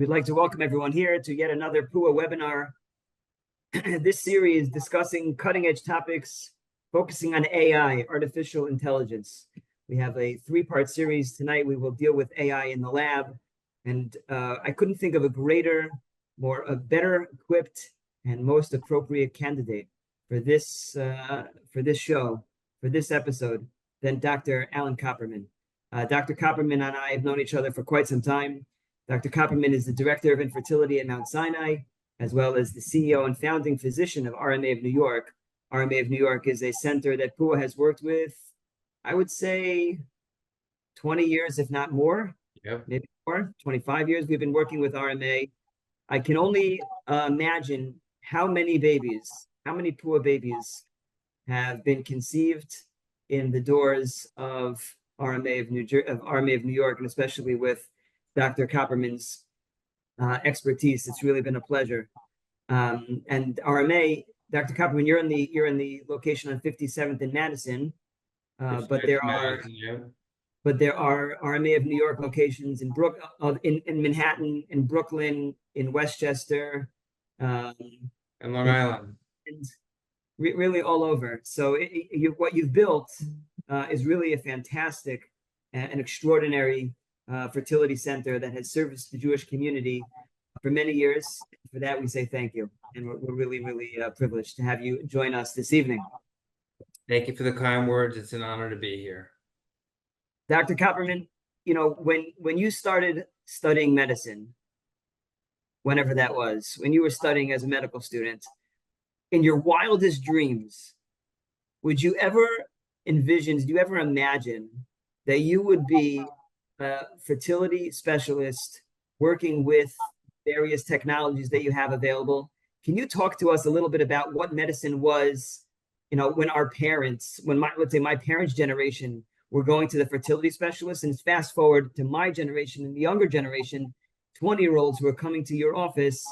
We'd like to welcome everyone here to yet another PUA webinar. This series discussing cutting-edge topics focusing on AI, artificial intelligence. We have a three-part series. Tonight we will deal with AI in the lab. And I couldn't think of a greater, a better equipped and most appropriate candidate for this show, for this episode, than Dr. Alan Copperman. Dr. Copperman and I have known each other for quite some time. Dr. Copperman is the Director of Infertility at Mount Sinai, as well as the CEO and founding physician of RMA of New York. RMA of New York is a center that PUA has worked with, I would say, 20 years, if not more. Yep. Maybe more, 25 years we've been working with RMA. I can only imagine how many PUA babies have been conceived in the doors of RMA of New York, and especially with Dr. Copperman's expertise. It's really been a pleasure. And RMA, Dr. Copperman, you're in the location on 57th and Madison, but there are RMA of New York locations in in Manhattan, in Brooklyn, in Westchester, and Long Island, and really all over. So what you've built is really a fantastic and extraordinary fertility center that has serviced the Jewish community for many years. For that, we say thank you. And we're really, really privileged to have you join us this evening. Thank you for the kind words. It's an honor to be here. Dr. Copperman, you know, when you started studying medicine, whenever that was, when you were studying as a medical student, in your wildest dreams, did you ever imagine that you would be a fertility specialist working with various technologies that you have available? Can you talk to us a little bit about what medicine was, you know, when let's say my parents' generation were going to the fertility specialist, and fast forward to my generation and the younger generation, 20-year-olds who are coming to your office,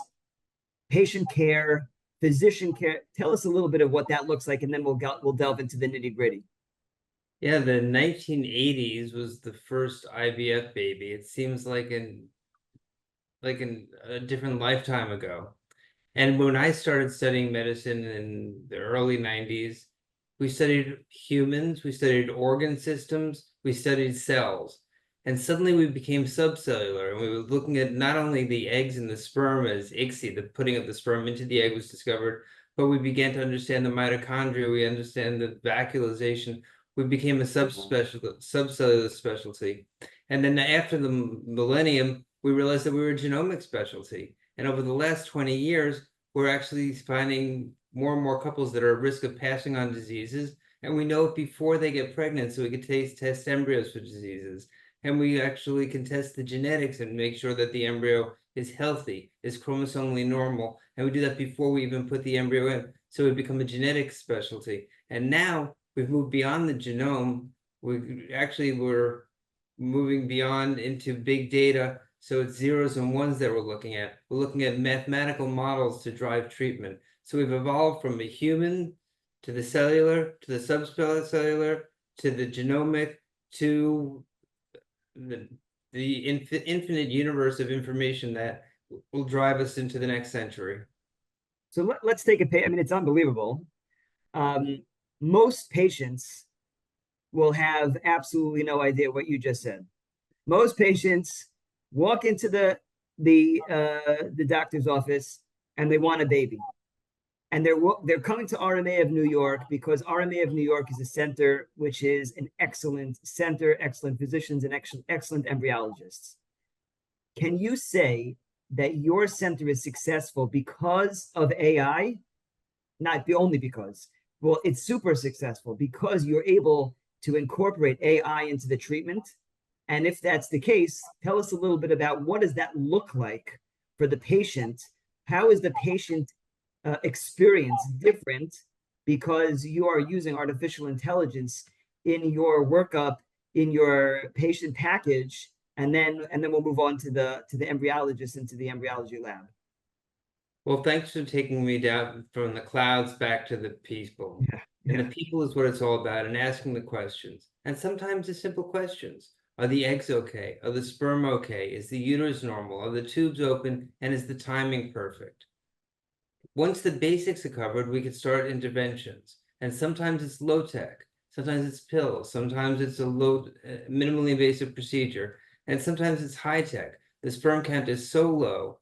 patient care, physician care. Tell us a little bit of what that looks like, and then we'll delve into the nitty-gritty. Yeah, the 1980s was the first IVF baby. It seems like a different lifetime ago. And when I started studying medicine in the early 90s, we studied humans, we studied organ systems, we studied cells. And suddenly we became subcellular, and we were looking at not only the eggs and the sperm as ICSI, the putting of the sperm into the egg was discovered, but we began to understand the mitochondria, we understand the vacuolization. We became a subcellular specialty. And then after the millennium, we realized that we were a genomic specialty. And over the last 20 years, we're actually finding more and more couples that are at risk of passing on diseases. And we know it before they get pregnant, so we can test embryos for diseases. And we actually can test the genetics and make sure that the embryo is healthy, is chromosomally normal. And we do that before we even put the embryo in. So we become a genetic specialty. And now we've moved beyond the genome. We're moving beyond into big data. So it's zeros and ones that we're looking at. We're looking at mathematical models to drive treatment. So we've evolved from a human to the cellular, to the subcellular, to the genomic, to the infinite universe of information that will drive us into the next century. So let's take a page. I mean, it's unbelievable. Most patients will have absolutely no idea what you just said. Most patients walk into the doctor's office and they want a baby, and they're coming to RMA of New York because RMA of New York is a center which is an excellent center, excellent physicians, and excellent embryologists. Can you say that your center is successful because of AI? Not only because. Well, it's super successful because you're able to incorporate AI into the treatment. And if that's the case, tell us a little bit about what does that look like for the patient? How is the patient experience different because you are using artificial intelligence in your workup, in your patient package, and then we'll move on to the embryologist and to the embryology lab. Well, thanks for taking me down from the clouds back to the people. Yeah. And the people is what it's all about, and asking the questions. And sometimes the simple questions. Are the eggs okay? Are the sperm okay? Is the uterus normal? Are the tubes open? And is the timing perfect? Once the basics are covered, we can start interventions. And sometimes it's low tech, sometimes it's pills, sometimes it's a minimally invasive procedure, and sometimes it's high tech. The sperm count is so low,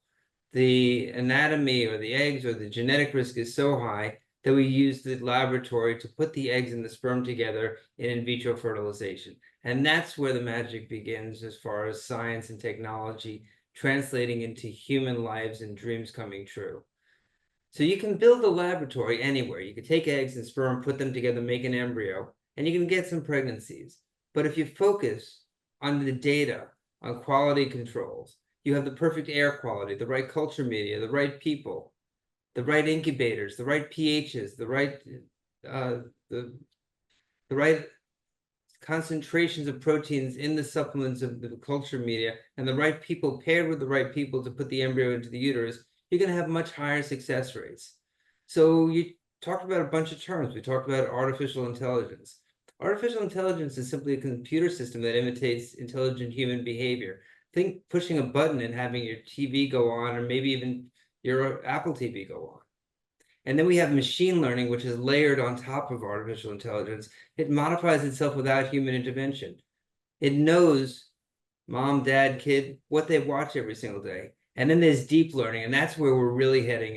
the anatomy or the eggs or the genetic risk is so high that we use the laboratory to put the eggs and the sperm together in vitro fertilization. And that's where the magic begins as far as science and technology translating into human lives and dreams coming true. So you can build a laboratory anywhere. You can take eggs and sperm, put them together, make an embryo, and you can get some pregnancies. But if you focus on the data, on quality controls, you have the perfect air quality, the right culture media, the right people, the right incubators, the right pHs, the right concentrations of proteins in the supplements of the culture media, and the right people paired with the right people to put the embryo into the uterus, you're going to have much higher success rates. So you talked about a bunch of terms. We talked about artificial intelligence. Artificial intelligence is simply a computer system that imitates intelligent human behavior. Think pushing a button and having your TV go on, or maybe even your Apple TV go on. And then we have machine learning, which is layered on top of artificial intelligence. It modifies itself without human intervention. It knows mom, dad, kid, what they watch every single day. And then there's deep learning, and that's where we're really heading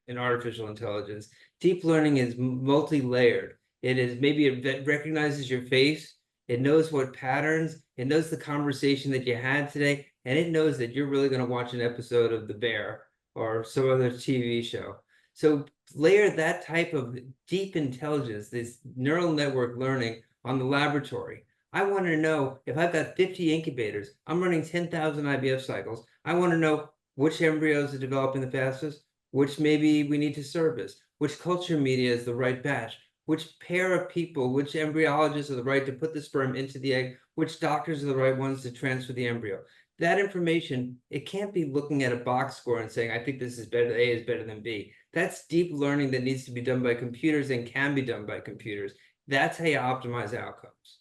in artificial intelligence. Deep learning is multi-layered. It recognizes your face, it knows what patterns, it knows the conversation that you had today, and it knows that you're really going to watch an episode of The Bear or some other TV show. So layer that type of deep intelligence, this neural network learning on the laboratory. I want to know if I've got 50 incubators, I'm running 10,000 IVF cycles. I want to know which embryos are developing the fastest, which maybe we need to service, which culture media is the right batch, which pair of people, which embryologists are the right to put the sperm into the egg, which doctors are the right ones to transfer the embryo. That information, it can't be looking at a box score and saying, I think this is better, A is better than B. That's deep learning that needs to be done by computers and can be done by computers. That's how you optimize outcomes.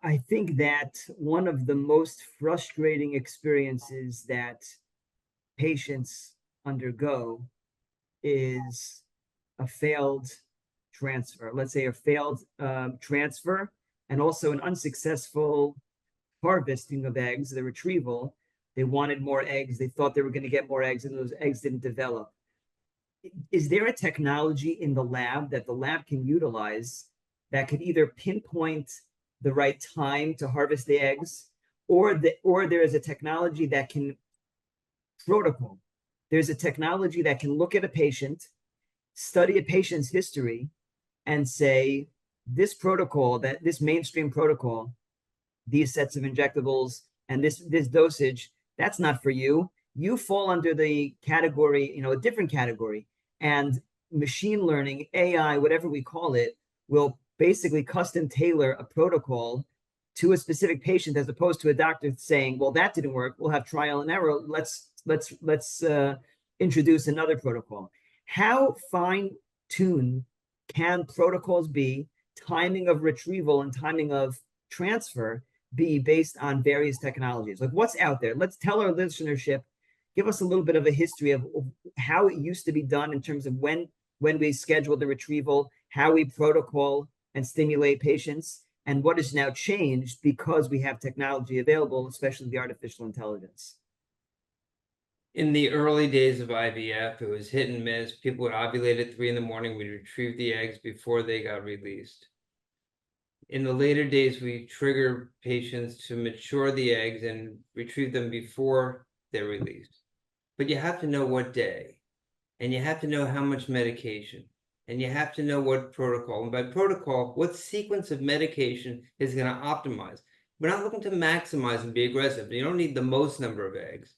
I think that one of the most frustrating experiences that patients undergo is a failed transfer. Let's say a failed transfer and also an unsuccessful harvesting of eggs, the retrieval. They wanted more eggs. They thought they were going to get more eggs, and those eggs didn't develop. Is there a technology in the lab that the lab can utilize that could either pinpoint the right time to harvest the eggs, or there is a technology that can protocol? There's a technology that can look at a patient, study a patient's history, and say, this protocol, that this mainstream protocol, these sets of injectables and this dosage, that's not for you. You fall under the category, a different category. And machine learning, AI, whatever we call it, will basically custom tailor a protocol to a specific patient, as opposed to a doctor saying, well, that didn't work, we'll have trial and error, let's introduce another protocol. How fine-tuned can protocols be, timing of retrieval and timing of transfer be, based on various technologies? Like, what's out there? Let's tell our listenership, give us a little bit of a history of how it used to be done in terms of when we schedule the retrieval, how we protocol and stimulate patients, and what has now changed because we have technology available, especially the artificial intelligence. In the early days of IVF, it was hit and miss. People would ovulate at 3 a.m. We'd retrieve the eggs before they got released. In the later days, we trigger patients to mature the eggs and retrieve them before they're released. But you have to know what day, and you have to know how much medication, and you have to know what protocol. And by protocol, what sequence of medication is going to optimize. We're not looking to maximize and be aggressive. You don't need the most number of eggs.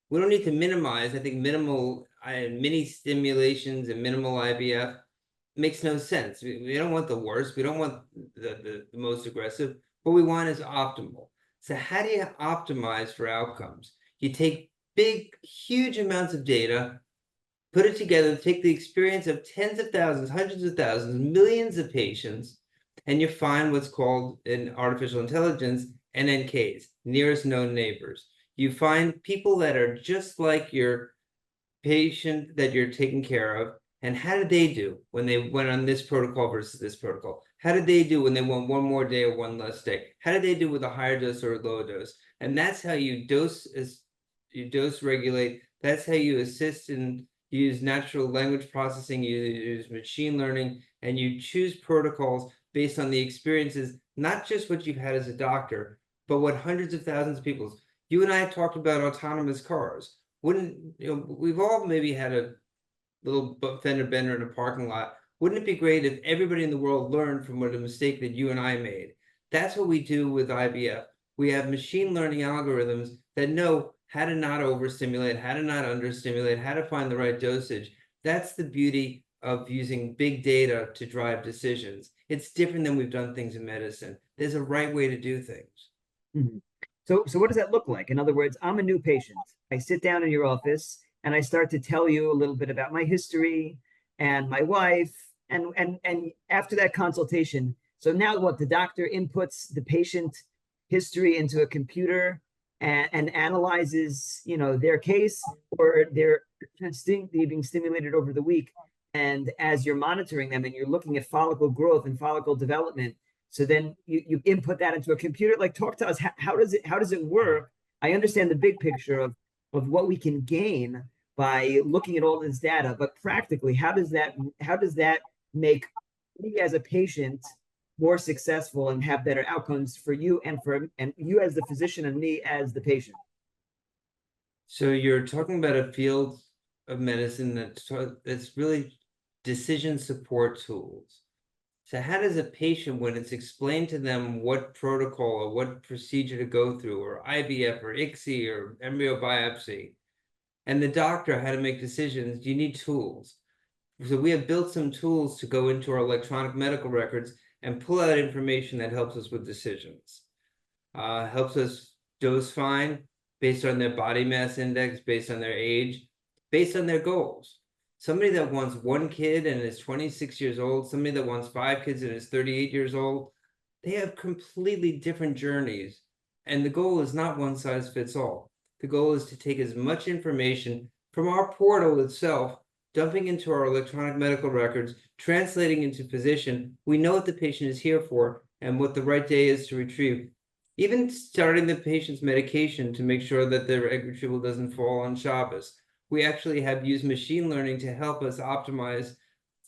We don't need to minimize. I think mini stimulations and minimal IVF makes no sense. We don't want the worst. We don't want the most aggressive. What we want is optimal. So how do you optimize for outcomes? You take big, huge amounts of data, put it together, take the experience of tens of thousands, hundreds of thousands, millions of patients, and you find what's called in artificial intelligence NNKs, nearest known neighbors. You find people that are just like your patient that you're taking care of, and how did they do when they went on this protocol versus this protocol? How did they do when they went one more day or one less day? How did they do with a higher dose or a lower dose? And that's how you dose regulate. That's how you assist and use natural language processing, you use machine learning, and you choose protocols based on the experiences, not just what you've had as a doctor, but what hundreds of thousands of people. You and I talked about autonomous cars. Wouldn't, we've all maybe had a little fender bender in a parking lot. Wouldn't it be great if everybody in the world learned from what a mistake that you and I made? That's what we do with IVF. We have machine learning algorithms that know how to not overstimulate, how to not understimulate, how to find the right dosage. That's the beauty of using big data to drive decisions. It's different than we've done things in medicine. There's a right way to do things. Mhm. So what does that look like? In other words, I'm a new patient. I sit down in your office and I start to tell you a little bit about my history and my wife. And after that consultation, so now what, the doctor inputs the patient history into a computer and analyzes, their case, or they're being stimulated over the week. And as you're monitoring them and you're looking at follicle growth and follicle development, so then you input that into a computer. Like, talk to us. How does it work? I understand the big picture of what we can gain by looking at all this data, but practically, how does that make me as a patient more successful and have better outcomes for you and you as the physician and me as the So you're talking about a field of medicine that's really decision support tools. So how does a patient, when it's explained to them what protocol or what procedure to go through, or IVF or ICSI or embryo biopsy, and the doctor how to make decisions, you need tools. So we have built some tools to go into our electronic medical records and pull out information that helps us with decisions. Helps us dose find based on their body mass index, based on their age, based on their goals. Somebody that wants one kid and is 26 years old, somebody that wants 5 kids and is 38 years old, they have completely different journeys. And the goal is not one size fits all. The goal is to take as much information from our portal itself, dumping into our electronic medical records, translating into physician. We know what the patient is here for and what the right day is to retrieve. Even starting the patient's medication to make sure that their egg retrieval doesn't fall on Shabbos. We actually have used machine learning to help us optimize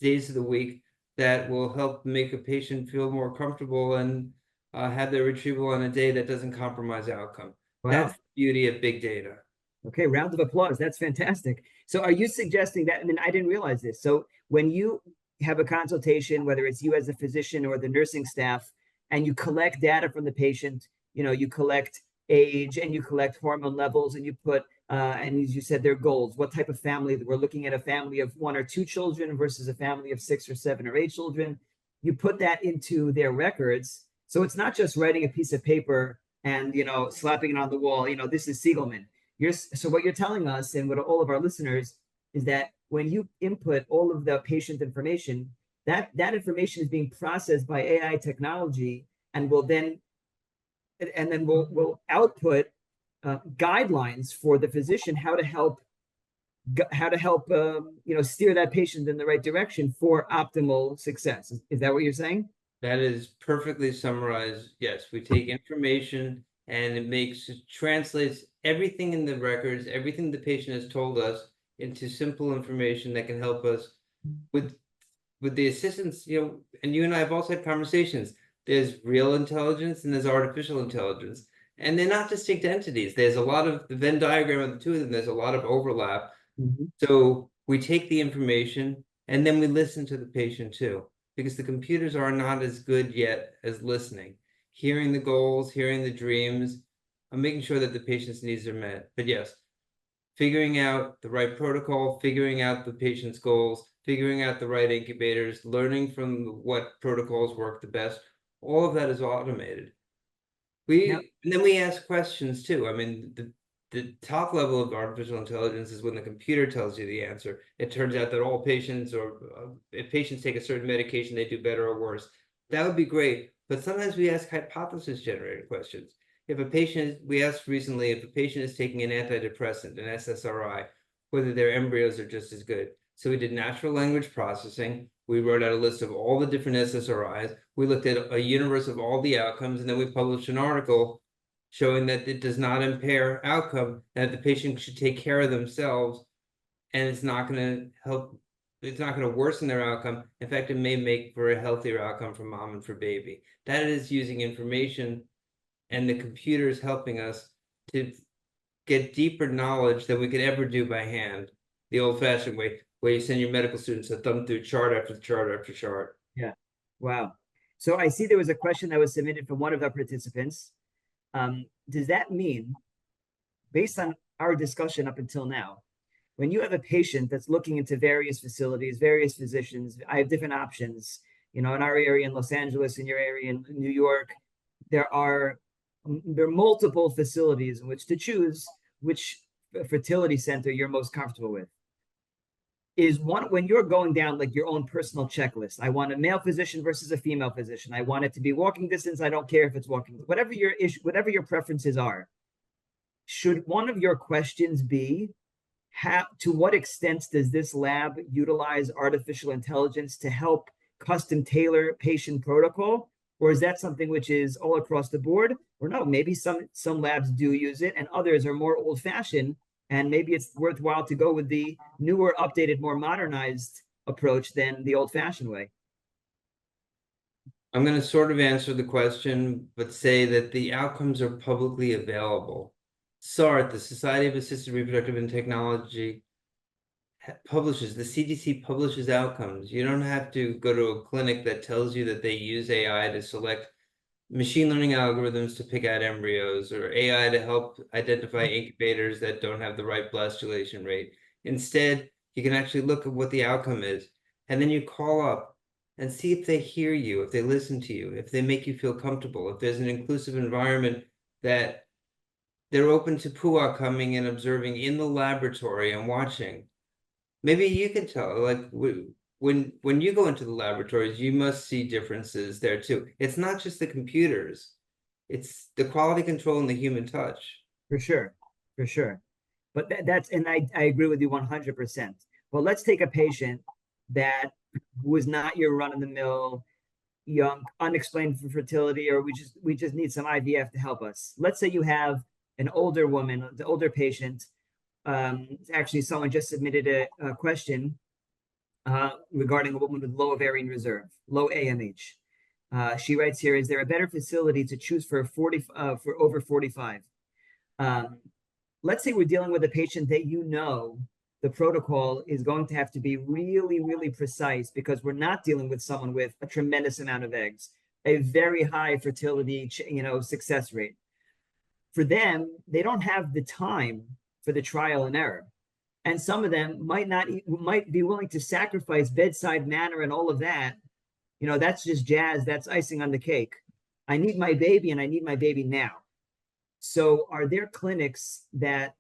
days of the week that will help make a patient feel more comfortable and have their retrieval on a day that doesn't compromise outcome. Wow. That's the beauty of big data. Okay, round of applause. That's fantastic. So are you suggesting that, I mean, I didn't realize this. So when you have a consultation, whether it's you as a physician or the nursing staff, and you collect data from the patient, you collect age and you collect hormone levels and you put, and as you said, their goals, what type of family, we're looking at a family of 1 or 2 children versus a family of 6 or 7 or 8 children. You put that into their records. So it's not just writing a piece of paper and, slapping it on the wall, this is Siegelman. So what you're telling us and what all of our listeners is that when you input all of the patient information, that information is being processed by AI technology and will then output guidelines for the physician how to help steer that patient in the right direction for optimal success. Is that what you're saying? That is perfectly summarized. Yes, we take information and it translates everything in the records, everything the patient has told us, into simple information that can help us with the assistance, and you and I have also had conversations. There's real intelligence and there's artificial intelligence, and they're not distinct entities. There's a lot of the Venn diagram of the two of them. There's a lot of overlap. Mm-hmm. So we take the information and then we listen to the patient too, because the computers are not as good yet as listening, hearing the goals, hearing the dreams, and making sure that the patient's needs are met. But yes, figuring out the right protocol, figuring out the patient's goals, figuring out the right incubators, learning from what protocols work the best, all of that is automated. And then we ask questions too. I mean, the top level of artificial intelligence is when the computer tells you the answer. It turns out that all patients, or if patients take a certain medication, they do better or worse. that would be great, but sometimes we ask hypothesis generated questions. If a patient, we asked recently if a patient is taking an antidepressant, an SSRI, whether their embryos are just as good. So we did natural language processing. We wrote out a list of all the different SSRIs. We looked at a universe of all the outcomes, and then we published an article showing that it does not impair outcome, that the patient should take care of themselves, and it's not going to help, it's not going to worsen their outcome. In fact, it may make for a healthier outcome for mom and for baby. That is using information, and the computer is helping us to get deeper knowledge than we could ever do by hand, the old-fashioned way, where you send your medical students to thumb through chart after chart after chart. Yeah. Wow. So I see there was a question that was submitted from one of our participants. Does that mean, based on our discussion up until now, when you have a patient that's looking into various facilities, various physicians, I have different options, in our area in Los Angeles, in your area in New York, there are multiple facilities in which to choose which fertility center you're most comfortable with. Is one, when you're going down like your own personal checklist, I want a male physician versus a female physician. I want it to be walking distance. I don't care if it's walking, whatever your issue, whatever your preferences are. Should one of your questions be, to what extent does this lab utilize artificial intelligence to help custom tailor patient protocol? Or is that something which is all across the board? Or no, maybe some labs do use it and others are more old fashioned, and maybe it's worthwhile to go with the newer, updated, more modernized approach than the old fashioned way. I'm going to sort of answer the question, but say that the outcomes are publicly available. SART, the Society of Assisted Reproductive and Technology, publishes, the CDC publishes outcomes. You don't have to go to a clinic that tells you that they use AI to select machine learning algorithms to pick out embryos, or AI to help identify incubators that don't have the right blastulation rate. Instead, you can actually look at what the outcome is, and then you call up and see if they hear you, if they listen to you, if they make you feel comfortable, if there's an inclusive environment that they're open to PUA coming and observing in the laboratory and watching. Maybe you can tell, like, when you go into the laboratories, you must see differences there too. It's not just the computers, it's the quality control and the human touch. For sure, for sure. But that's, and I agree with you 100%. Well, let's take a patient that was not your run-of-the-mill young unexplained fertility, or we just need some IVF to help us. Let's say you have an older woman, the older patient. Actually, someone just submitted a question regarding a woman with low ovarian reserve, low AMH. She writes here: is there a better facility to choose for for over 45? Let's say we're dealing with a patient that the protocol is going to have to be really, really precise, because we're not dealing with someone with a tremendous amount of eggs, a very high fertility, success rate. For them, they don't have the time for the trial and error. And some of them might be willing to sacrifice bedside manner and all of that. That's just jazz. That's icing on the cake. I need my baby, and I need my baby now. So are there clinics that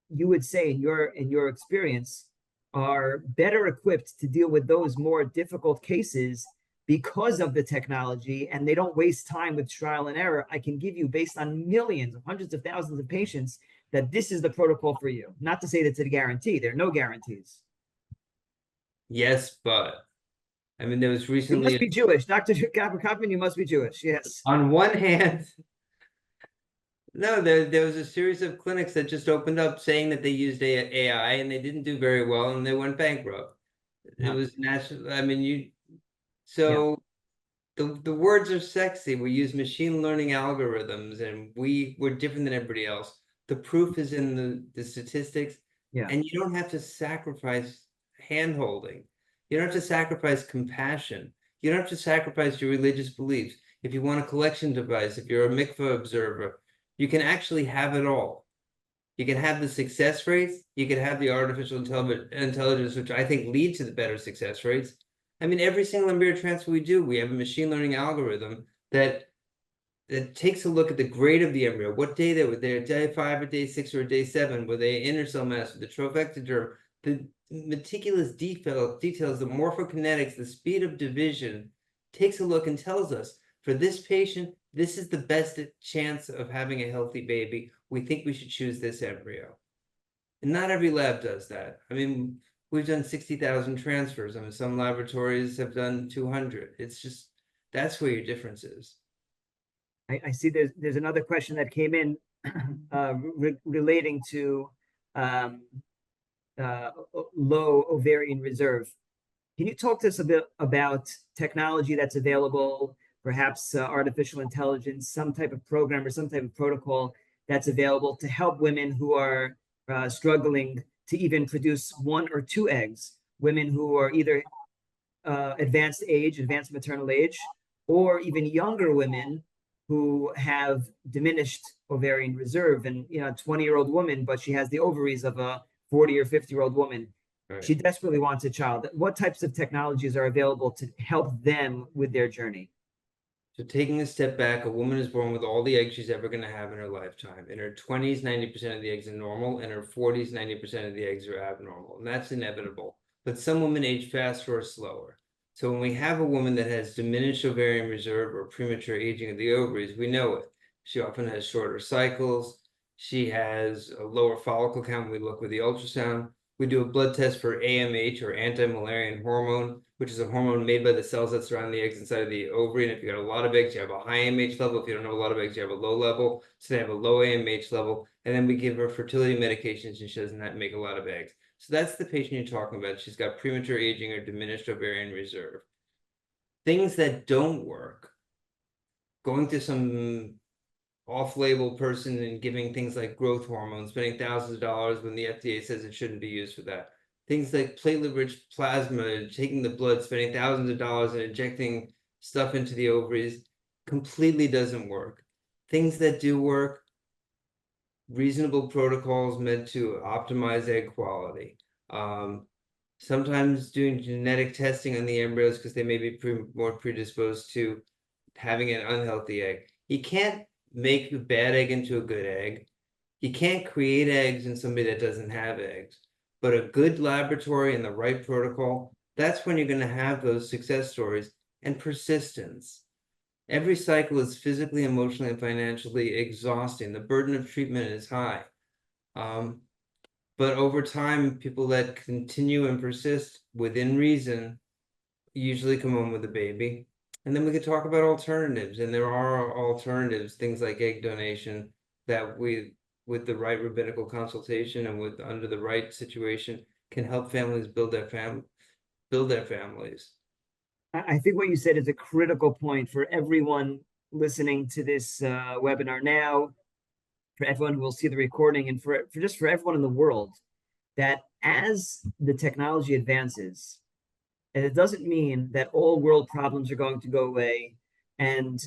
you would say in your experience are better equipped to deal with those more difficult cases because of the technology, and they don't waste time with trial and error? I can give you, based on millions, hundreds of thousands of patients, that this is the protocol for you. Not to say that's a guarantee. There are no guarantees. Yes, but I mean, there was recently. You must be Jewish, Dr. Kaufman. You must be Jewish. Yes. On one hand, no, there was a series of clinics that just opened up saying that they used AI, and they didn't do very well, and they went bankrupt. It was national. I mean, so the words are sexy. We use machine learning algorithms, and we're different than everybody else. The proof is in the statistics, and you don't have to sacrifice hand-holding. You don't have to sacrifice compassion. You don't have to sacrifice your religious beliefs. If you want a collection device, if you're a mikveh observer, you can actually have it all. You can have the success rates. You can have the artificial intelligence, which I think lead to the better success rates. I mean, every single embryo transfer we do, we have a machine learning algorithm that takes a look at the grade of the embryo. What day were they, day 5 or day 6 or day 7? Were they inner cell mass, the trophectoderm? The meticulous details, the morphokinetics, the speed of division, takes a look and tells us, for this patient, this is the best chance of having a healthy baby. We think we should choose this embryo. And not every lab does that. I mean, we've done 60,000 transfers. I mean, some laboratories have done 200. It's just, that's where your difference is. I see there's another question that came in relating to um, low ovarian reserve. Can you talk to us a bit about technology that's available, perhaps artificial intelligence, some type of program or some type of protocol that's available to help women who are struggling to even produce 1 or 2 eggs, women who are either advanced age, advanced maternal age, or even younger women who have diminished ovarian reserve, and 20-year-old woman, but she has the ovaries of a 40 or 50-year-old woman. Right. She desperately wants a child. What types of technologies are available to help them with their journey? So taking a step back, a woman is born with all the eggs she's ever going to have in her lifetime. In her 20s, 90% of the eggs are normal. In her 40s, 90% of the eggs are abnormal. And that's inevitable. But some women age faster or slower. So when we have a woman that has diminished ovarian reserve or premature aging of the ovaries, we know it. She often has shorter cycles. She has a lower follicle count when we look with the ultrasound. We do a blood test for AMH, or anti-Müllerian hormone, which is a hormone made by the cells that surround the eggs inside of the ovary. And if you got a lot of eggs, you have a high AMH level. If you don't have a lot of eggs, you have a low level. So they have a low AMH level. And then we give her fertility medications and she doesn't make a lot of eggs. So that's the patient you're talking about. She's got premature aging or diminished ovarian reserve. Things that don't work, going to some off-label person and giving things like growth hormone, spending thousands of dollars when the FDA says it shouldn't be used for that. Things like platelet-rich plasma, taking the blood, spending thousands of dollars and injecting stuff into the ovaries, completely doesn't work. Things that do work, reasonable protocols meant to optimize egg quality. Sometimes doing genetic testing on the embryos because they may be more predisposed to having an unhealthy egg. You can't make a bad egg into a good egg. You can't create eggs in somebody that doesn't have eggs. But a good laboratory and the right protocol, that's when you're going to have those success stories. And persistence. Every cycle is physically, emotionally, and financially exhausting. The burden of treatment is high. But over time, people that continue and persist within reason usually come home with a baby. And then we could talk about alternatives. And there are alternatives, things like egg donation, that we, with the right rabbinical consultation and with under the right situation, can help families build their families. I think what you said is a critical point for everyone listening to this webinar now, for everyone who will see the recording, and for just for everyone in the world, that as the technology advances, and it doesn't mean that all world problems are going to go away, and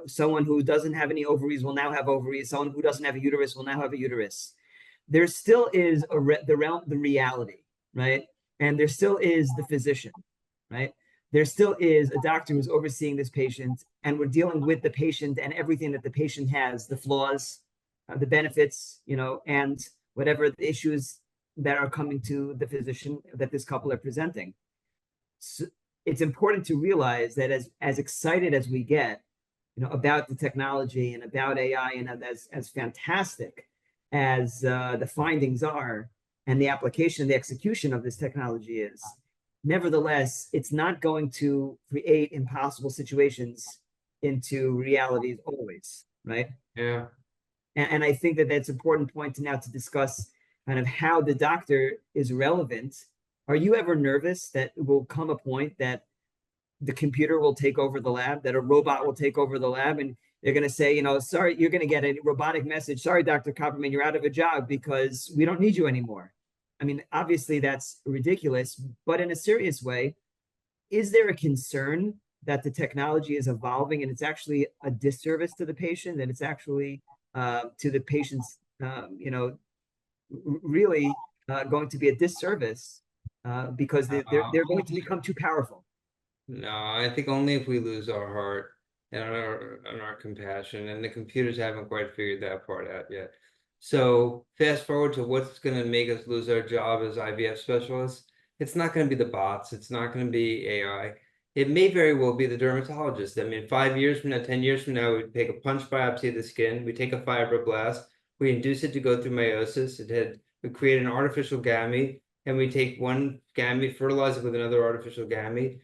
someone who doesn't have any ovaries will now have ovaries, someone who doesn't have a uterus will now have a uterus. There still is the reality, right? And there still is the physician, right? There still is a doctor who's overseeing this patient, and we're dealing with the patient and everything that the patient has, the flaws, the benefits, and whatever the issues that are coming to the physician that this couple are presenting. So it's important to realize that as excited as we get, about the technology and about AI, and as fantastic as the findings are, and the application, the execution of this technology is, nevertheless, it's not going to create impossible situations into realities always, right? Yeah. And I think that that's an important point to now to discuss kind of how the doctor is relevant. Are you ever nervous that it will come a point that the computer will take over the lab, that a robot will take over the lab, and they're going to say, sorry, you're going to get a robotic message. Sorry, Dr. Copperman, you're out of a job because we don't need you anymore. I mean, obviously that's ridiculous, but in a serious way, is there a concern that the technology is evolving and it's actually a disservice to the patient, that it's actually to the patient's, really going to be a disservice because they're going to become too powerful? No, I think only if we lose our heart and our compassion, and the computers haven't quite figured that part out yet. So fast forward to what's going to make us lose our job as IVF specialists. It's not going to be the bots. It's not going to be AI. it may very well be the dermatologist. I mean, 5 years from now, 10 years from now, we take a punch biopsy of the skin, we take a fibroblast, we induce it to go through meiosis, we create an artificial gamete, and we take one gamete, fertilize it with another artificial gamete,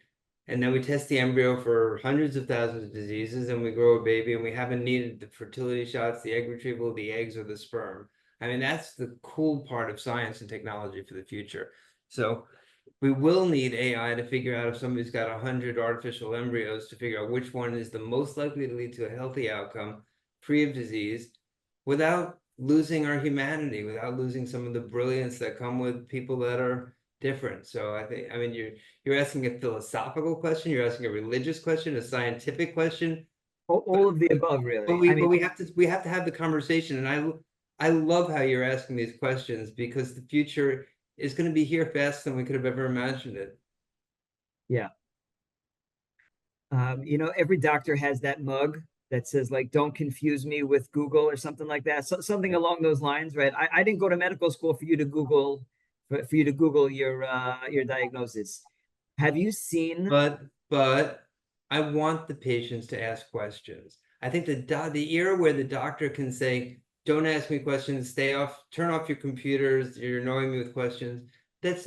and then we test the embryo for hundreds of thousands of diseases, and we grow a baby, and we haven't needed the fertility shots, the egg retrieval, the eggs, or the sperm. I mean, that's the cool part of science and technology for the future. So we will need AI to figure out if somebody's got 100 artificial embryos to figure out which one is the most likely to lead to a healthy outcome, free of disease, without losing our humanity, without losing some of the brilliance that come with people that are different. So I mean, you're asking a philosophical question, you're asking a religious question, a scientific question, All of the above, really. but I mean, we have to have the conversation. And I love how you're asking these questions, because the future is going to be here faster than we could have ever imagined it. yeah. You know, every doctor has that mug that says like, "Don't confuse me with Google" or something like that. So something along those lines, right? I didn't go to medical school for you to Google for you to Google your diagnosis. Have you seen? But I want the patients to ask questions. I think the era where the doctor can say, "Don't ask me questions, turn off your computers, you're annoying me with questions," makes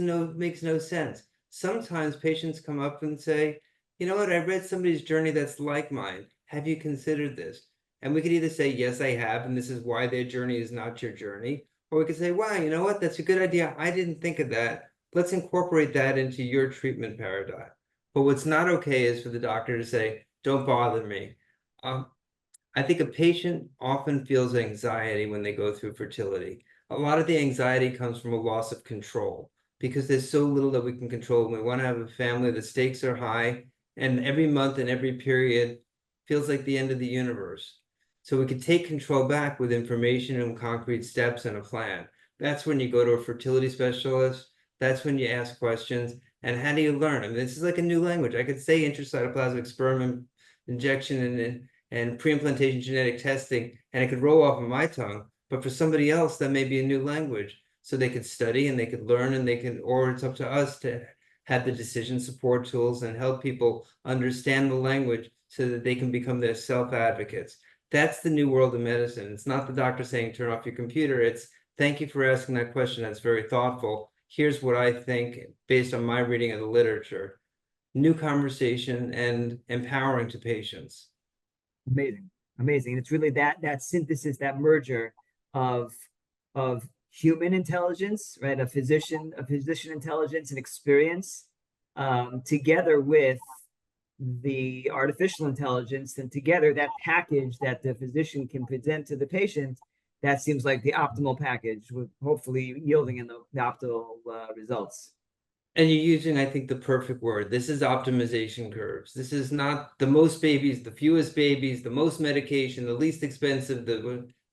no sense. Sometimes patients come up and say, "You know what, I read somebody's journey that's like mine. Have you considered this?" And we could either say, "Yes, I have, and this is why their journey is not your journey." Or we could say, "Wow, you know what, that's a good idea. I didn't think of that. Let's incorporate that into your treatment paradigm." But what's not okay is for the doctor to say, "Don't bother me." I think a patient often feels anxiety when they go through fertility. A lot of the anxiety comes from a loss of control, because there's so little that we can control. When we want to have a family, the stakes are high, and every month and every period feels like the end of the universe. So we could take control back with information and concrete steps and a plan. That's when you go to a fertility specialist. That's when you ask questions. And how do you learn? I mean, this is like a new language. I could say intracytoplasmic sperm injection and pre-implantation genetic testing, and it could roll off of my tongue. But for somebody else, that may be a new language. So they could study and they could learn, and or it's up to us to have the decision support tools and help people understand the language so that they can become their self-advocates. That's the new world of medicine. It's not the doctor saying, "Turn off your computer." It's, "Thank you for asking that question. That's very thoughtful. Here's what I think based on my reading of the literature." New conversation and empowering to patients. Amazing, amazing. And it's really that synthesis, that merger of human intelligence, right? A physician intelligence and experience, together with the artificial intelligence, and together that package that the physician can present to the patient. That seems like the optimal package, with hopefully yielding in the optimal results. And you're using, I think, the perfect word. This is optimization curves. This is not the most babies, the fewest babies, the most medication, the least expensive.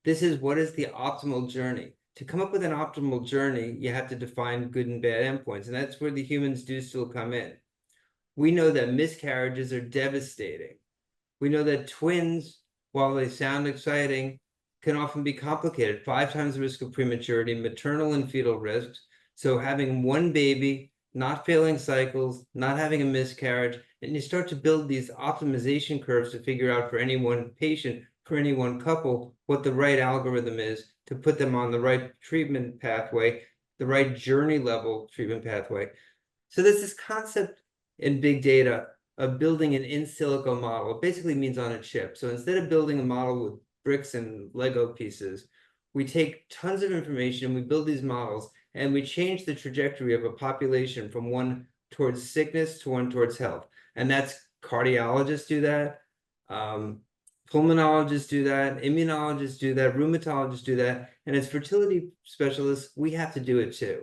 This is what is the optimal journey. To come up with an optimal journey, you have to define good and bad endpoints. And that's where the humans do still come in. We know that miscarriages are devastating. We know that twins, while they sound exciting, can often be complicated. 5 times the risk of prematurity, maternal and fetal risks. So having one baby, not failing cycles, not having a miscarriage, and you start to build these optimization curves to figure out for any one patient, for any one couple, what the right algorithm is to put them on the right treatment pathway, the right journey level treatment pathway. So there's this concept in big data of building an in silico model. It basically means on a chip. So instead of building a model with bricks and Lego pieces, we take tons of information and we build these models, and we change the trajectory of a population from one towards sickness to one towards health. And that's cardiologists do that, pulmonologists do that, immunologists do that, rheumatologists do that, and as fertility specialists, we have to do it too.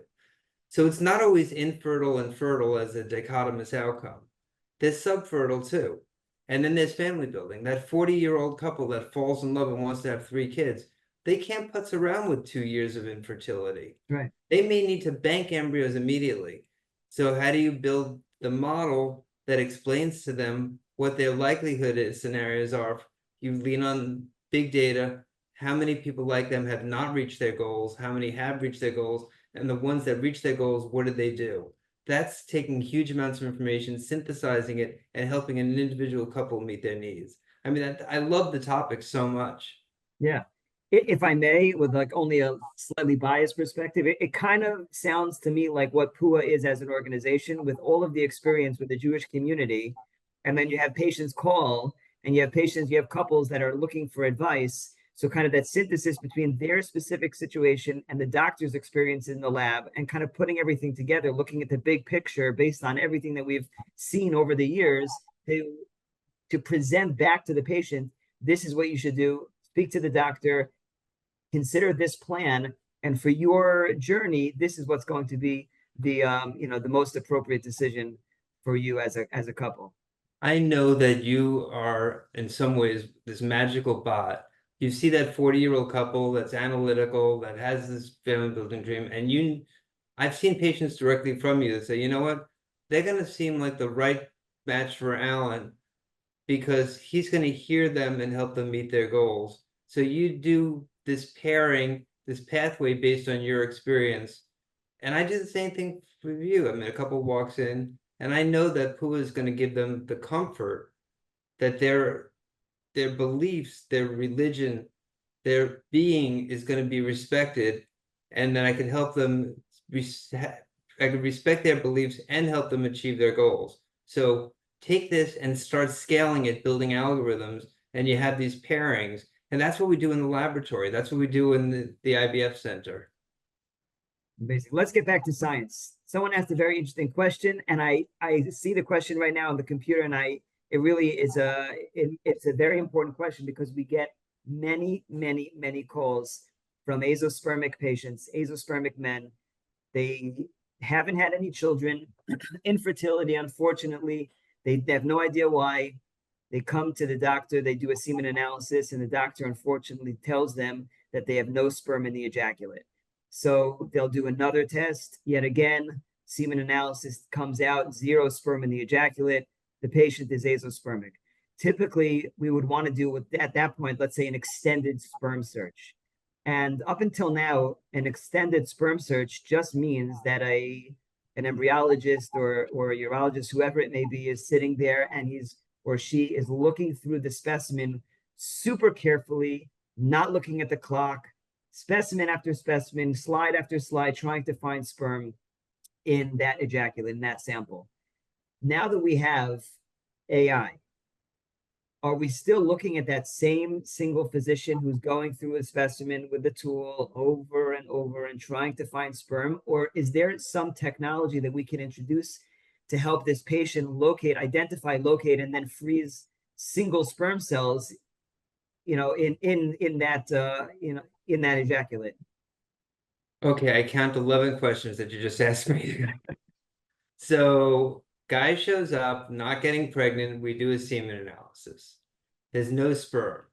So it's not always infertile and fertile as a dichotomous outcome. There's subfertile too. And then there's family building. That 40-year-old couple that falls in love and wants to have 3 kids, they can't putz around with 2 years of infertility. Right. They may need to bank embryos immediately. So how do you build the model that explains to them what their likelihood scenarios are? You lean on big data. How many people like them have not reached their goals? How many have reached their goals? And the ones that reach their goals, what did they do? That's taking huge amounts of information, synthesizing it, and helping an individual couple meet their needs. I mean, I love the topic so much. Yeah. If I may, with like only a slightly biased perspective, it kind of sounds to me like what PUA is as an organization with all of the experience with the Jewish community. And then you have patients call and you have couples that are looking for advice. So kind of that synthesis between their specific situation and the doctor's experience in the lab and kind of putting everything together, looking at the big picture based on everything that we've seen over the years to present back to the patient, this is what you should do. Speak to the doctor, consider this plan, and for your journey, this is what's going to be the the most appropriate decision for you as a couple. I know that you are, in some ways, this magical bot. You see that 40-year-old couple that's analytical, that has this family building dream, and I've seen patients directly from you that say, you know what, they're going to seem like the right match for Alan because he's going to hear them and help them meet their goals. So you do this pairing, this pathway based on your experience. And I do the same thing for you. I mean, a couple walks in, and I know that PUA is going to give them the comfort that their beliefs, their religion, their being is going to be respected, and that I can help them. I can respect their beliefs and help them achieve their goals. So take this and start scaling it, building algorithms, and you have these pairings. And that's what we do in the laboratory. That's what we do in the IVF center. Basically, let's get back to science. Someone asked a very interesting question, and I see the question right now on the computer, and it really is it's a very important question because we get many calls from azoospermic patients, azoospermic men. They haven't had any children, infertility, unfortunately. They have no idea why. They come to the doctor, they do a semen analysis, and the doctor unfortunately tells them that they have no sperm in the ejaculate. So they'll do another test. Yet again, semen analysis comes out, 0 sperm in the ejaculate. The patient is azoospermic. Typically, we would want to do with at that point, let's say an extended sperm search. And up until now, an extended sperm search just means that an embryologist or a urologist, whoever it may be, is sitting there and he's or she is looking through the specimen super carefully, not looking at the clock, specimen after specimen, slide after slide, trying to find sperm in that ejaculate, in that sample. Now that we have AI, are we still looking at that same single physician who's going through a specimen with the tool over and over and trying to find sperm? Or is there some technology that we can introduce to help this patient identify, locate, and then freeze single sperm cells, in that in that ejaculate? Okay, I count 11 questions that you just asked me. So guy shows up, not getting pregnant, we do a semen analysis. There's no sperm.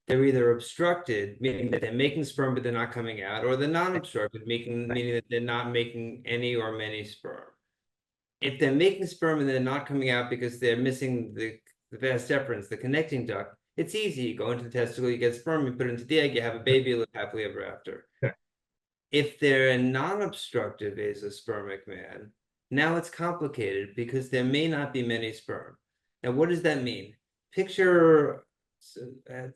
They're either obstructed, meaning that they're making sperm but they're not coming out, or they're non-obstructed, meaning that they're not making any or many sperm. If they're making sperm and they're not coming out because they're missing the vas deferens, the connecting duct, it's easy. You go into the testicle, you get sperm, you put it into the egg, you have a baby, you live happily ever after. Okay. If they're a non-obstructive azoospermic man, now it's complicated because there may not be many sperm. Now, what does that mean? Picture, I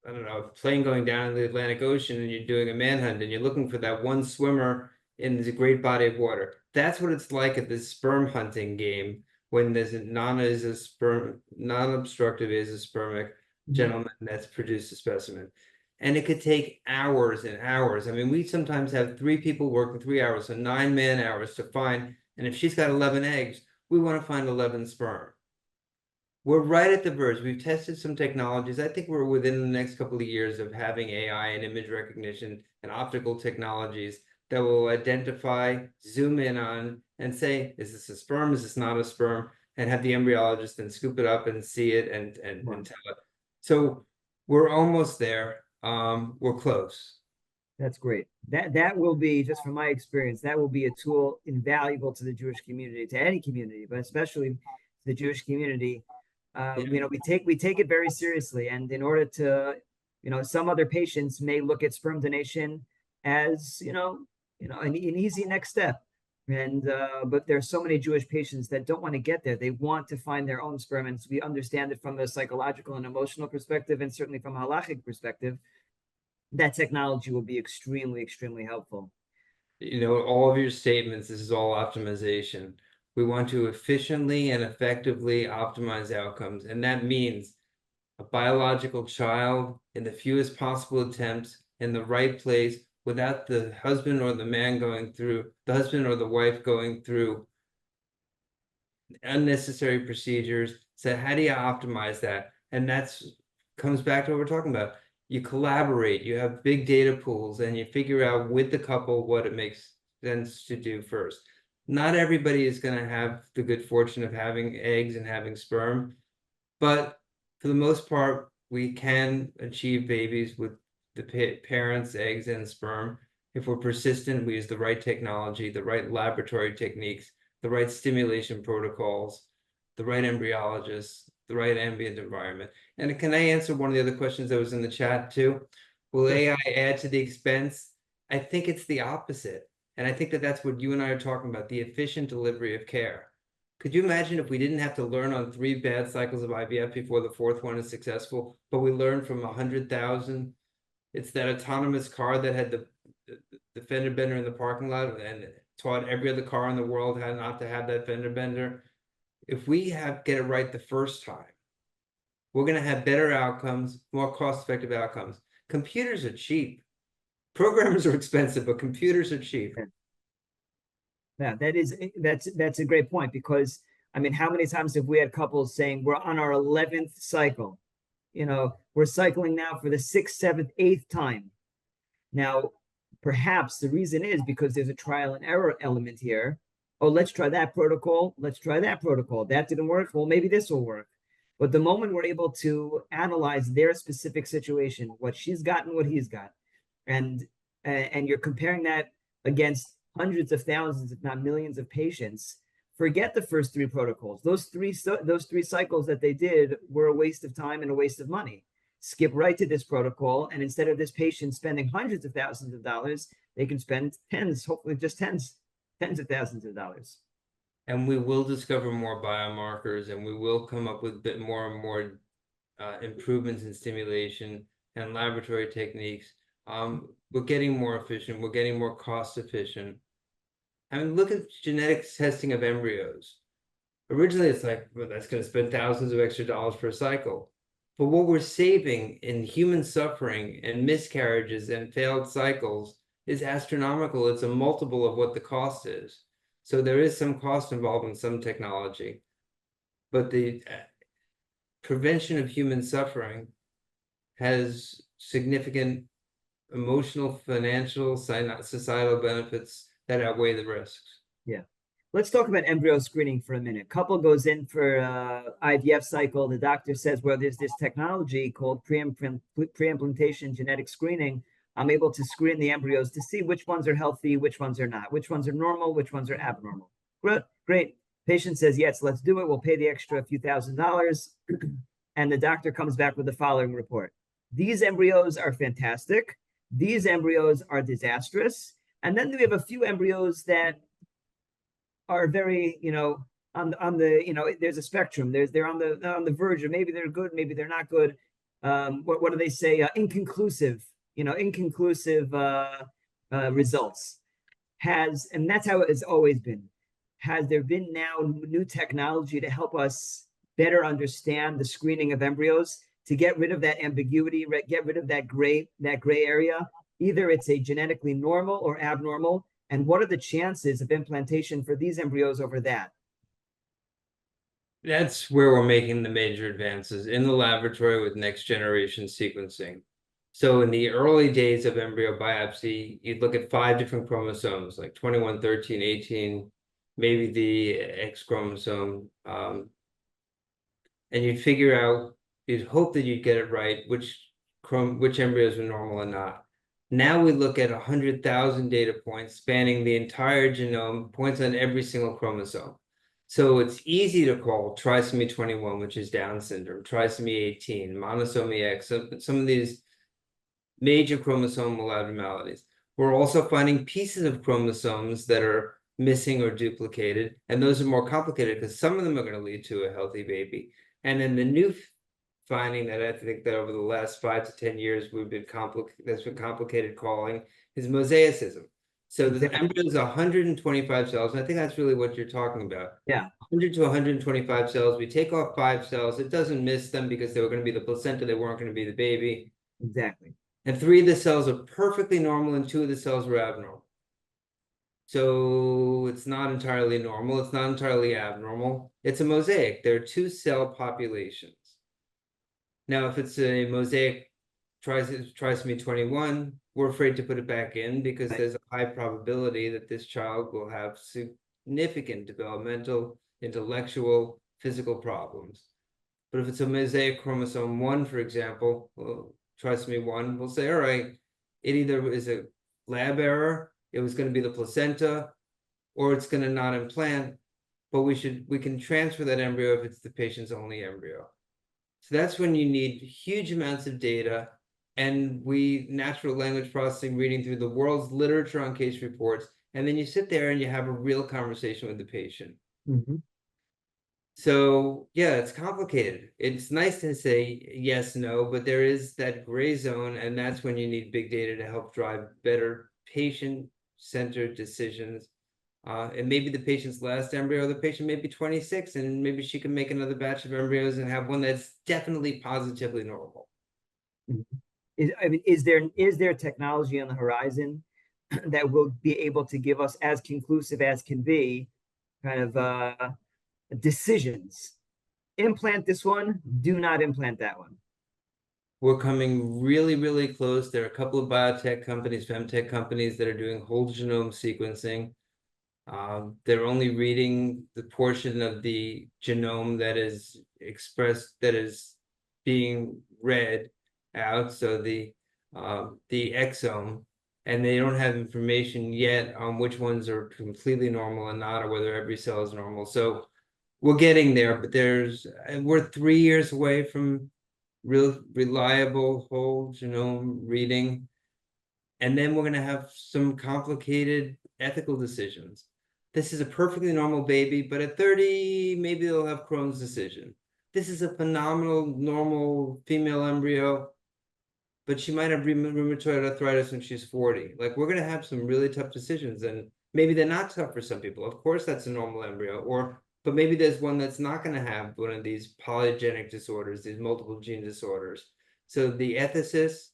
don't know, a plane going down the Atlantic Ocean and you're doing a manhunt and you're looking for that one swimmer in this great body of water. That's what it's like at this sperm hunting game when there's a non-obstructive azoospermic gentleman that's produced a specimen. And it could take hours and hours. I mean, we sometimes have 3 people working 3 hours, so 9 man hours to find. And if she's got 11 eggs, we want to find 11 sperm. We're right at the verge. We've tested some technologies. I think we're within the next couple of years of having AI and image recognition and optical technologies that will identify, zoom in on, and say, is this a sperm? Is this not a sperm? And have the embryologist then scoop it up and see it and tell it. So we're almost there. We're close. That's great. That will be, just from my experience, that will be a tool invaluable to the Jewish community, to any community, but especially the Jewish community. We take it very seriously, and in order to, some other patients may look at sperm donation as an easy next step. And but there are so many Jewish patients that don't want to get there. They want to find their own sperm, and we understand it from a psychological and emotional perspective, and certainly from a halachic perspective. That technology will be extremely, extremely helpful. You know, all of your statements, this is all optimization. We want to efficiently and effectively optimize outcomes, and that means a biological child in the fewest possible attempts in the right place without the husband or the man going through, the husband or the wife going through unnecessary procedures. So how do you optimize that? And that's comes back to what we're talking about. You collaborate, you have big data pools, and you figure out with the couple what it makes sense to do first. Not everybody is going to have the good fortune of having eggs and having sperm, but for the most part, we can achieve babies with the parents' eggs and sperm. If we're persistent, we use the right technology, the right laboratory techniques, the right stimulation protocols, the right embryologists, the right ambient environment. And can I answer one of the other questions that was in the chat too? Will Sure. AI add to the expense? I think it's the opposite. And I think that that's what you and I are talking about, the efficient delivery of care. Could you imagine if we didn't have to learn on 3 bad cycles of IVF before the 4th one is successful, but we learned from 100,000? It's that autonomous car that had the fender bender in the parking lot and taught every other car in the world how not to have that fender bender. If we get it right the first time, we're going to have better outcomes, more cost-effective outcomes. Computers are cheap. Programmers are expensive, but computers are cheap. Yeah, that's a great point, because I mean, how many times have we had couples saying we're on our 11th cycle? You know, we're cycling now for the 6th, 7th, 8th time. Now, perhaps the reason is because there's a trial and error element here. Oh, let's try that protocol. Let's try that protocol. That didn't work. Well, maybe this will work. But the moment we're able to analyze their specific situation, what she's got and what he's got, and you're comparing that against hundreds of thousands, if not millions of patients, forget the first 3 protocols. Those three cycles that they did were a waste of time and a waste of money. Skip right to this protocol, and instead of this patient spending hundreds of thousands of dollars, they can spend tens, hopefully just tens of thousands of dollars. And we will discover more biomarkers, and we will come up with a bit more and more improvements in stimulation and laboratory techniques. We're getting more efficient. We're getting more cost efficient. I mean, look at genetics testing of embryos. Originally, it's like, well, that's going to spend thousands of extra dollars per cycle. But what we're saving in human suffering and miscarriages and failed cycles is astronomical. It's a multiple of what the cost is. So there is some cost involved in some technology, but the prevention of human suffering has significant emotional, financial, societal benefits that outweigh the risks. Yeah. Let's talk about embryo screening for a minute. Couple goes in for IVF cycle. The doctor says, well, there's this technology called pre-implantation genetic screening. I'm able to screen the embryos to see which ones are healthy, which ones are not, which ones are normal, which ones are abnormal. Great. Patient says, yes, let's do it. We'll pay the extra few $1,000s. And the doctor comes back with the following report. These embryos are fantastic. These embryos are disastrous. And then we have a few embryos that are very, on the, there's a spectrum. They're on the verge of maybe they're good, maybe they're not good. What do they say? Inconclusive, inconclusive results. And that's how it has always been. Has there been now new technology to help us better understand the screening of embryos, to get rid of that ambiguity, get rid of that gray area? Either it's a genetically normal or abnormal, and what are the chances of implantation for these embryos over that? That's where we're making the major advances in the laboratory with next generation sequencing. So in the early days of embryo biopsy, you'd look at 5 different chromosomes, like 21, 13, 18, maybe the X chromosome. And you'd figure out, you'd hope that you'd get it right, which embryos were normal and not. Now we look at 100,000 data points spanning the entire genome, points on every single chromosome. So it's easy to call trisomy 21, which is Down syndrome, trisomy 18, monosomy X, some of these major chromosomal abnormalities. We're also finding pieces of chromosomes that are missing or duplicated, and those are more complicated because some of them are going to lead to a healthy baby. And then the new finding that I think that over the last 5 to 10 years that's been complicated calling is mosaicism. So the embryo is 125 cells, and I think that's really what you're talking about. Yeah, 100 to 125 cells. We take off 5 cells. It doesn't miss them because they were going to be the placenta. They weren't going to be the baby. exactly. And 3 of the cells are perfectly normal, and 2 of the cells were abnormal. So it's not entirely normal. It's not entirely abnormal. It's a mosaic. There are 2 cell populations. Now, if it's a mosaic trisomy 21, we're afraid to put it back in because Right. there's a high probability that this child will have significant developmental, intellectual, physical problems. But if it's a mosaic chromosome 1, for example, well, trisomy 1, we'll say, all right, it either is a lab error, it was going to be the placenta, or it's going to not implant, but we can transfer that embryo if it's the patient's only embryo. So that's when you need huge amounts of data, and natural language processing, reading through the world's literature on case reports, and then you sit there and you have a real conversation with the patient. Mm-hmm. So yeah, it's complicated. It's nice to say yes, no, but there is that gray zone, and that's when you need big data to help drive better patient-centered decisions. And maybe the patient's last embryo, the patient may be 26, and maybe she can make another batch of embryos and have one that's definitely positively normal. Is there technology on the horizon that will be able to give us as conclusive as can be kind of decisions? Implant this one, do not implant that one. We're coming really, really close. There are a couple of biotech companies, femtech companies that are doing whole genome sequencing. They're only reading the portion of the genome that is expressed, that is being read out, so the exome, and they don't have information yet on which ones are completely normal and not, or whether every cell is normal. So we're getting there, but we're 3 years away from real reliable whole genome reading. And then we're going to have some complicated ethical decisions. This is a perfectly normal baby, but at 30, maybe they'll have Crohn's decision. This is a phenomenal, normal female embryo, but she might have rheumatoid arthritis when she's 40. Like, we're going to have some really tough decisions, and maybe they're not tough for some people. Of course, that's a normal embryo, but maybe there's one that's not going to have one of these polygenic disorders, these multiple gene disorders. So the ethicists,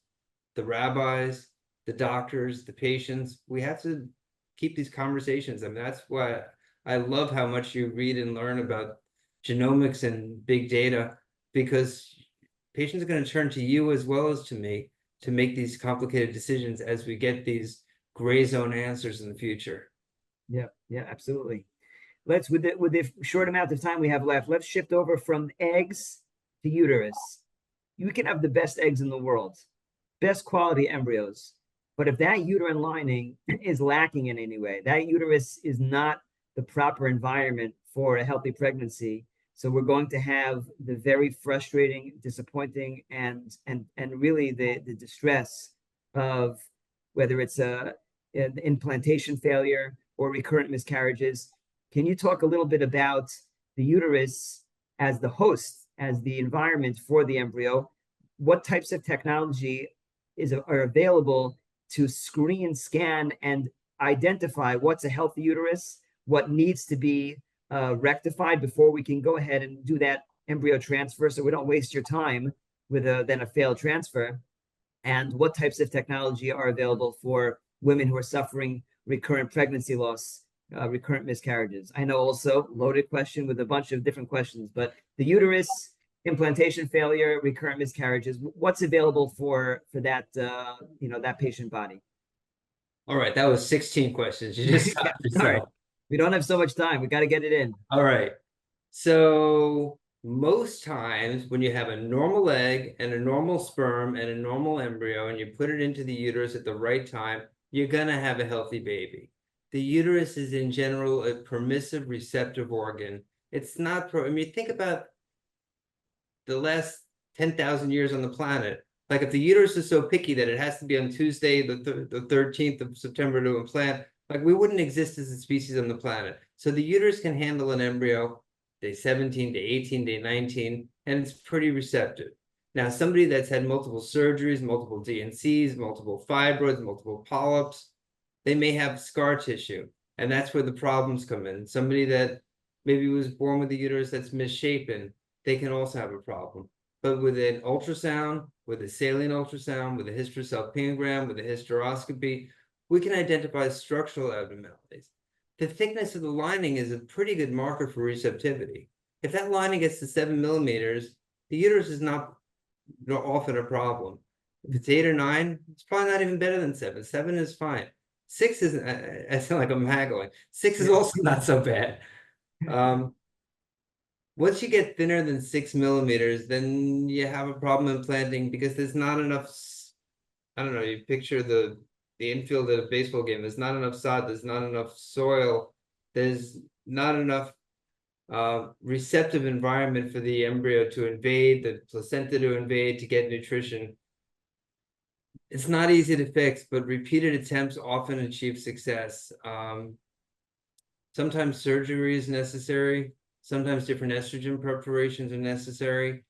the rabbis, the doctors, the patients, we have to keep these conversations. I mean, that's why I love how much you read and learn about genomics and big data, because patients are going to turn to you as well as to me to make these complicated decisions as we get these gray zone answers in the future. Yeah, absolutely. With the short amount of time we have left, let's shift over from eggs to uterus. You can have the best eggs in the world, best quality embryos, but if that uterine lining is lacking in any way, that uterus is not the proper environment for a healthy pregnancy. So we're going to have the very frustrating, disappointing, and really the distress of whether it's an implantation failure or recurrent miscarriages. Can you talk a little bit about the uterus as the host, as the environment for the embryo? What types of technology are available to screen, scan, and identify what's a healthy uterus, what needs to be rectified before we can go ahead and do that embryo transfer, so we don't waste your time with then a failed transfer, and what types of technology are available for women who are suffering recurrent pregnancy loss, recurrent miscarriages. I know, also loaded question with a bunch of different questions, but the uterus, implantation failure, recurrent miscarriages, what's available for that that patient body? All right, that was 16 questions. You just stopped Sorry, yourself. we don't have so much time. We got to get it in. All right. So most times when you have a normal egg and a normal sperm and a normal embryo, and you put it into the uterus at the right time, you're going to have a healthy baby. The uterus is in general a permissive receptive organ. It's not, I mean, think about the last 10,000 years on the planet. Like, if the uterus is so picky that it has to be on Tuesday, the 13th of September to implant, Like we wouldn't exist as a species on the planet. So the uterus can handle an embryo day 17, day 18, day 19, and it's pretty receptive. Now, somebody that's had multiple surgeries, multiple DNCs, multiple fibroids, multiple polyps, they may have scar tissue. And that's where the problems come in. Somebody that maybe was born with a uterus that's misshapen, they can also have a problem. But with an ultrasound, with a saline ultrasound, with a hysterosalpingogram, with a hysteroscopy, we can identify structural abnormalities. The thickness of the lining is a pretty good marker for receptivity. If that lining gets to 7 millimeters, the uterus is not often a problem. If it's 8 or 9, it's probably not even better than 7. 7 is fine. 6 isn't, I sound like I'm haggling. 6 is also not so bad. Once you get thinner than 6 millimeters, then you have a problem implanting because there's not enough, I don't know, you picture the infield at a baseball game, there's not enough sod, there's not enough soil, there's not enough receptive environment for the embryo to invade, the placenta to invade, to get nutrition. It's not easy to fix, but repeated attempts often achieve success. Sometimes surgery is necessary. Sometimes different estrogen preparations are necessary.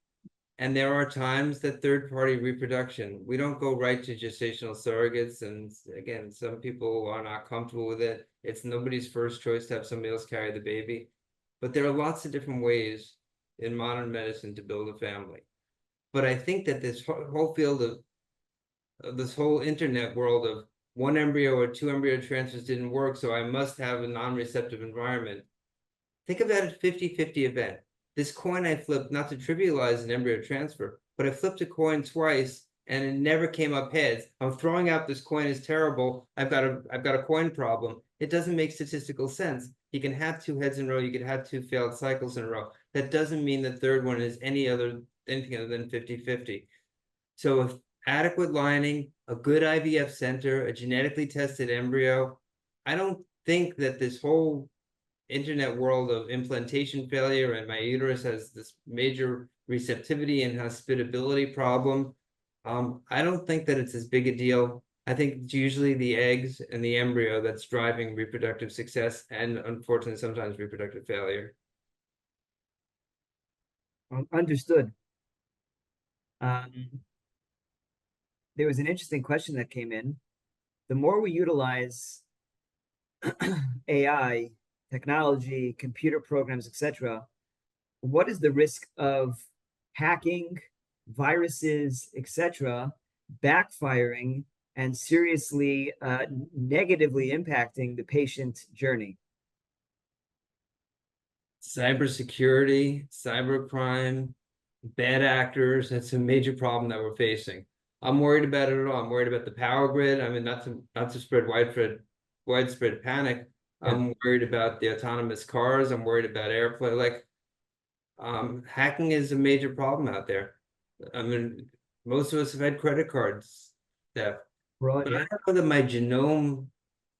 And there are times that third-party reproduction, we don't go right to gestational surrogates. And again, some people are not comfortable with it. It's nobody's first choice to have somebody else carry the baby. But there are lots of different ways in modern medicine to build a family. But I think that this whole field of this whole internet world of one embryo or 2 embryo transfers didn't work, so I must have a non-receptive environment. Think of that as 50-50 event. This coin I flipped, not to trivialize an embryo transfer, but I flipped a coin twice and it never came up heads. I'm throwing out this coin is terrible. I've got a coin problem. It doesn't make statistical sense. You can have 2 heads in a row, you could have 2 failed cycles in a row. That doesn't mean the third one is anything other than 50-50. So if adequate lining, a good IVF center, a genetically tested embryo, I don't think that this whole internet world of implantation failure and my uterus has this major receptivity and hospitability problem. I don't think that it's as big a deal. I think it's usually the eggs and the embryo that's driving reproductive success and unfortunately sometimes reproductive failure. Understood. There was an interesting question that came in. The more we utilize AI, technology, computer programs, etc., what is the risk of hacking, viruses, etc., backfiring and seriously negatively impacting the patient journey? Cybersecurity, cybercrime, bad actors, that's a major problem that we're facing. I'm worried about it at all. I'm worried about the power grid. I mean, not to spread widespread panic. I'm worried about the autonomous cars. I'm worried about airplane. Like, hacking is a major problem out there. I mean, most of us have had credit cards theft. Right. But I don't know that my genome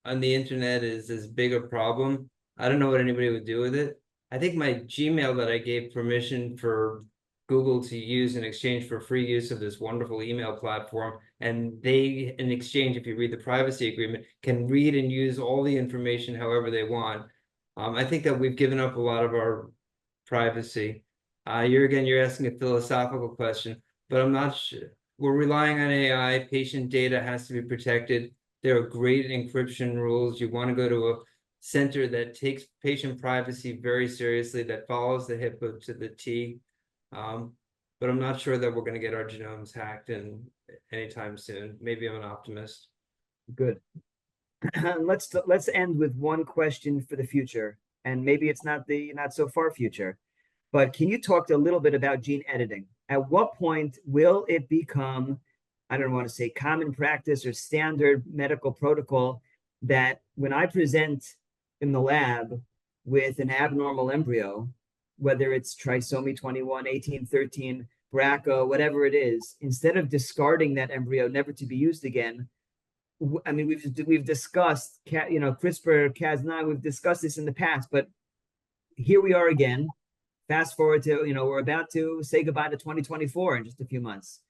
on the internet is as big a problem. I don't know what anybody would do with it. I think my Gmail that I gave permission for Google to use in exchange for free use of this wonderful email platform, and they, in exchange, if you read the privacy agreement, can read and use all the information however they want. I think that we've given up a lot of our privacy. You're asking a philosophical question, but I'm not sure. We're relying on AI. Patient data has to be protected. There are great encryption rules. You want to go to a center that takes patient privacy very seriously, that follows the HIPAA to the T. But I'm not sure that we're going to get our genomes hacked in anytime soon. Maybe I'm an optimist. Good. Let's end with one question for the future, and maybe it's not so far future, but can you talk a little bit about gene editing? At what point will it become, I don't want to say common practice or standard medical protocol, that when I present in the lab with an abnormal embryo, whether it's trisomy 21, 18, 13, BRCA, whatever it is, instead of discarding that embryo never to be used again, I mean, we've discussed, CRISPR, Cas9, we've discussed this in the past, but here we are again. Fast forward to, we're about to say goodbye to 2024 in just a few months.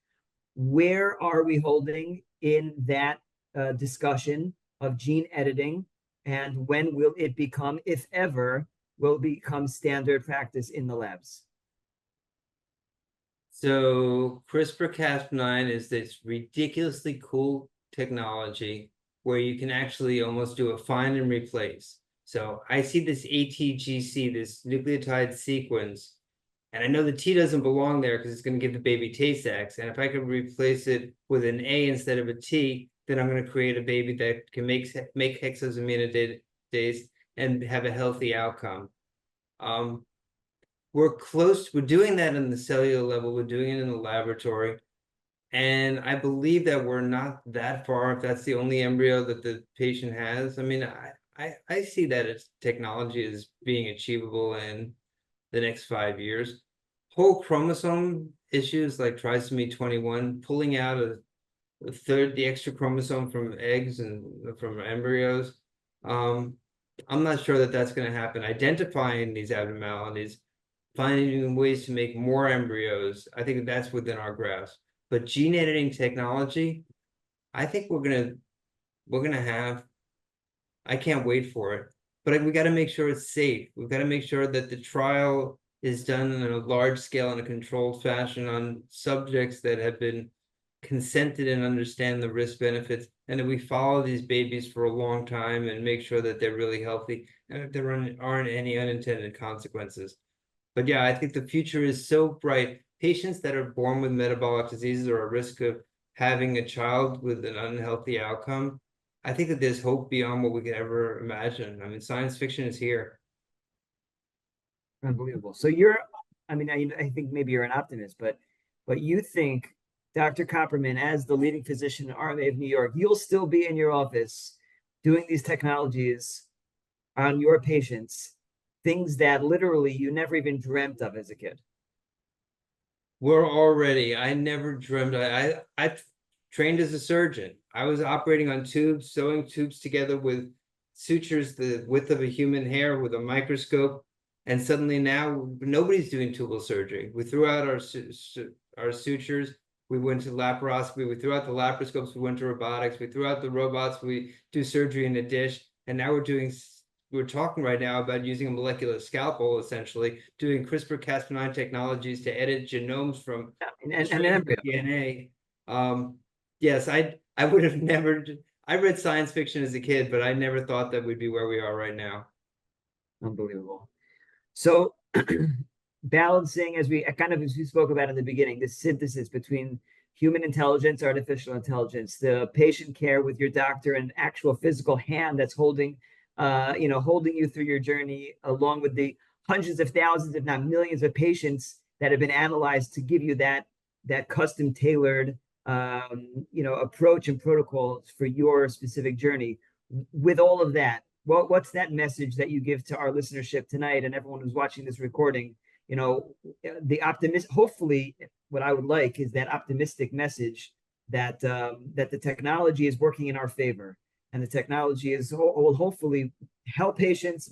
Where are we holding in that discussion of gene editing? And when will it become, if ever, will become standard practice in the labs? So CRISPR-Cas9 is this ridiculously cool technology where you can actually almost do a find and replace. So I see this ATGC, this nucleotide sequence, and I know the T doesn't belong there because it's going to give the baby Tay-Sachs. And if I could replace it with an A instead of a T, then I'm going to create a baby that can make hexosaminidase and have a healthy outcome. We're doing that in the cellular level, we're doing it in the laboratory. And I believe that we're not that far if that's the only embryo that the patient has. I mean, I see that as technology is being achievable in the next 5 years. Whole chromosome issues like trisomy 21, pulling out a third, the extra chromosome from eggs and from embryos. I'm not sure that that's going to happen. Identifying these abnormalities, finding ways to make more embryos, I think that's within our grasp. But gene editing technology, I think we're gonna have. I can't wait for it. But we got to make sure it's safe. We've got to make sure that the trial is done in a large scale in a controlled fashion on subjects that have been consented and understand the risk benefits, and that we follow these babies for a long time and make sure that they're really healthy and that there aren't any unintended consequences. But yeah, I think the future is so bright. Patients that are born with metabolic diseases or at risk of having a child with an unhealthy outcome, I think that there's hope beyond what we could ever imagine. I mean, science fiction is here. Unbelievable. So you're, I mean, I think maybe you're an optimist, but you think Dr. Copperman, as the leading physician in RMA of New York, you'll still be in your office doing these technologies on your patients, things that literally you never even dreamt of as a kid. I never dreamed, I trained as a surgeon. I was operating on tubes, sewing tubes together with sutures the width of a human hair with a microscope. And suddenly now nobody's doing tubal surgery. We threw out our sutures. We went to laparoscopy. We threw out the laparoscopes. We went to robotics. We threw out the robots. We do surgery in a dish. And now we're talking right now about using a molecular scalpel, essentially, doing CRISPR-Cas9 technologies to edit genomes from and embryo. DNA. Yes, I would have never. I read science fiction as a kid, but I never thought that we'd be where we are right now. Unbelievable. So balancing, as we spoke about in the beginning, the synthesis between human intelligence, artificial intelligence, the patient care with your doctor, and actual physical hand that's holding you through your journey, along with the hundreds of thousands, if not millions of patients that have been analyzed to give you that custom tailored approach and protocols for your specific journey. With all of that, what's that message that you give to our listenership tonight and everyone who's watching this recording? Hopefully what I would like is that optimistic message that the technology is working in our favor, and the technology will hopefully help patient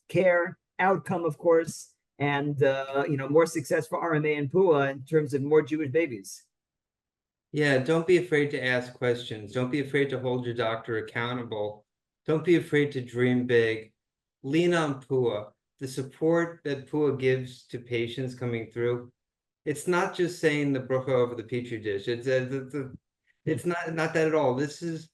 care, outcome, of course, and more success for RMA and PUA in terms of more Jewish babies. Yeah, don't be afraid to ask questions. Don't be afraid to hold your doctor accountable. Don't be afraid to dream big. Lean on PUA. The support that PUA gives to patients coming through, it's not just saying the bracha over the petri dish. It's not that at all. This is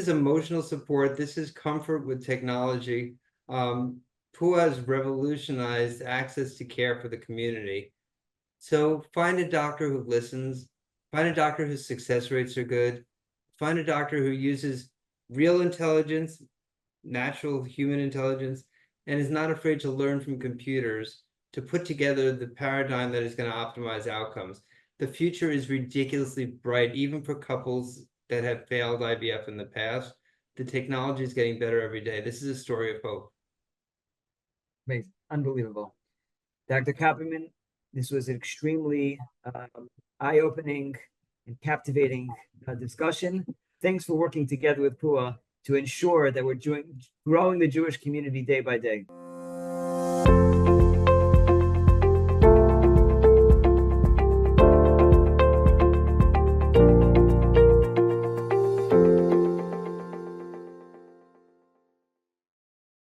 emotional support. This is comfort with technology. PUA has revolutionized access to care for the community. So find a doctor who listens. Find a doctor whose success rates are good. Find a doctor who uses real intelligence, natural human intelligence, and is not afraid to learn from computers to put together the paradigm that is going to optimize outcomes. The future is ridiculously bright, even for couples that have failed IVF in the past. The technology is getting better every day. This is a story of hope. Amazing. Unbelievable. Dr. Copperman, this was an extremely eye-opening and captivating discussion. Thanks for working together with PUA to ensure that we're growing the Jewish community day by day.